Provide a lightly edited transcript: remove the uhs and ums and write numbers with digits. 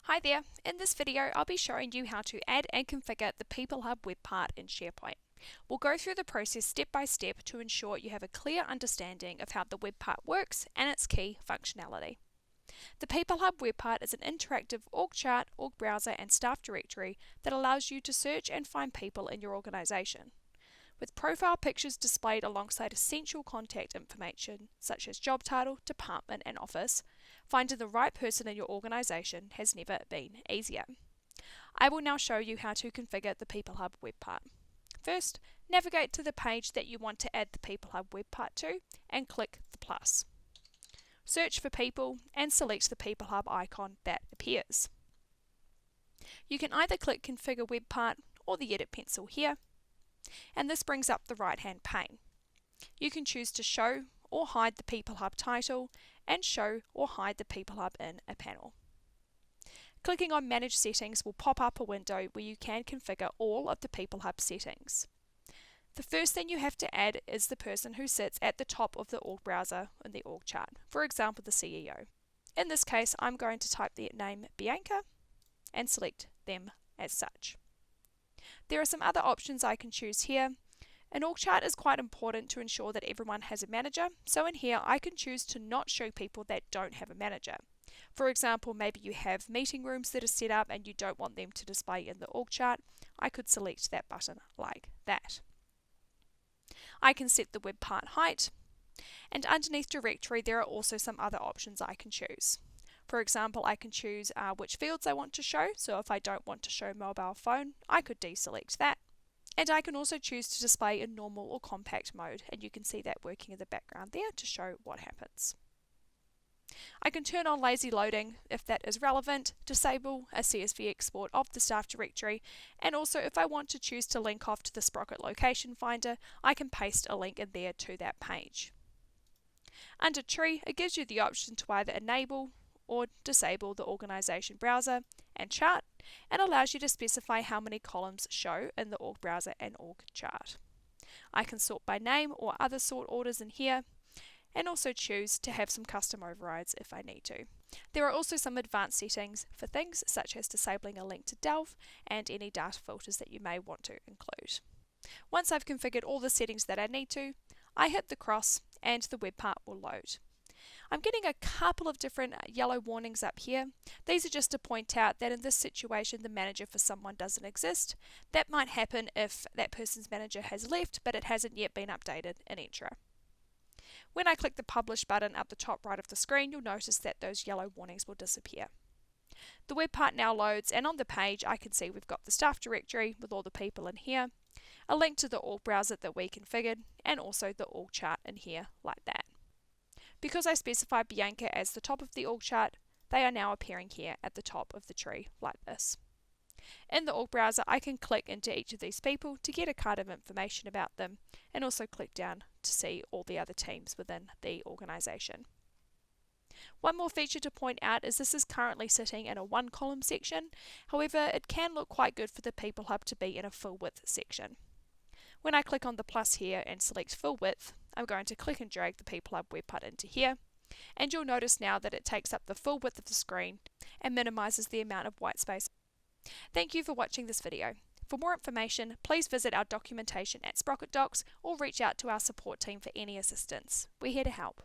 Hi there, in this video I'll be showing you how to add and configure the People Hub web part in SharePoint. We'll go through the process step by step to ensure you have a clear understanding of how the web part works and its key functionality. The People Hub web part is an interactive org chart, org browser and staff directory that allows you to search and find people in your organisation. With profile pictures displayed alongside essential contact information such as job title, department and office, finding the right person in your organisation has never been easier. I will now show you how to configure the People Hub web part. First, navigate to the page that you want to add the People Hub web part to and click the plus. Search for people and select the People Hub icon that appears. You can either click Configure Web Part or the Edit pencil here, and this brings up the right hand pane. You can choose to show or hide the People Hub title and show or hide the People Hub in a panel. Clicking on Manage Settings will pop up a window where you can configure all of the People Hub settings. The first thing you have to add is the person who sits at the top of the org browser in the org chart, for example the CEO. In this case I'm going to type the name Bianca and select them as such. There are some other options I can choose here. An org chart is quite important to ensure that everyone has a manager, so in here I can choose to not show people that don't have a manager. For example, maybe you have meeting rooms that are set up and you don't want them to display in the org chart. I could select that button like that. I can set the web part height, and underneath directory there are also some other options I can choose. For example, I can choose which fields I want to show, so if I don't want to show mobile phone, I could deselect that. And I can also choose to display in normal or compact mode, and you can see that working in the background there to show what happens. I can turn on lazy loading if that is relevant, disable a CSV export of the staff directory, and also if I want to choose to link off to the Sprocket location finder, I can paste a link in there to that page. Under tree, it gives you the option to either enable or disable the organisation browser and chart, and allows you to specify how many columns show in the org browser and org chart. I can sort by name or other sort orders in here, and also choose to have some custom overrides if I need to. There are also some advanced settings for things such as disabling a link to Delve and any data filters that you may want to include. Once I've configured all the settings that I need to, I hit the cross and the web part will load. I'm getting a couple of different yellow warnings up here. These are just to point out that in this situation the manager for someone doesn't exist. That might happen if that person's manager has left but it hasn't yet been updated in Entra. When I click the Publish button up the top right of the screen, you'll notice that those yellow warnings will disappear. The web part now loads, and on the page I can see we've got the staff directory with all the people in here, a link to the org browser that we configured, and also the org chart in here like that. Because I specified Bianca as the top of the org chart, they are now appearing here at the top of the tree like this. In the org browser I can click into each of these people to get a card of information about them, and also click down to see all the other teams within the organisation. One more feature to point out is this is currently sitting in a one column section, however it can look quite good for the People Hub to be in a full width section. When I click on the plus here and select full width, I'm going to click and drag the People Hub web part into here, and you'll notice now that it takes up the full width of the screen and minimises the amount of white space. Thank you for watching this video. For more information, please visit our documentation at Sprocket Docs or reach out to our support team for any assistance. We're here to help.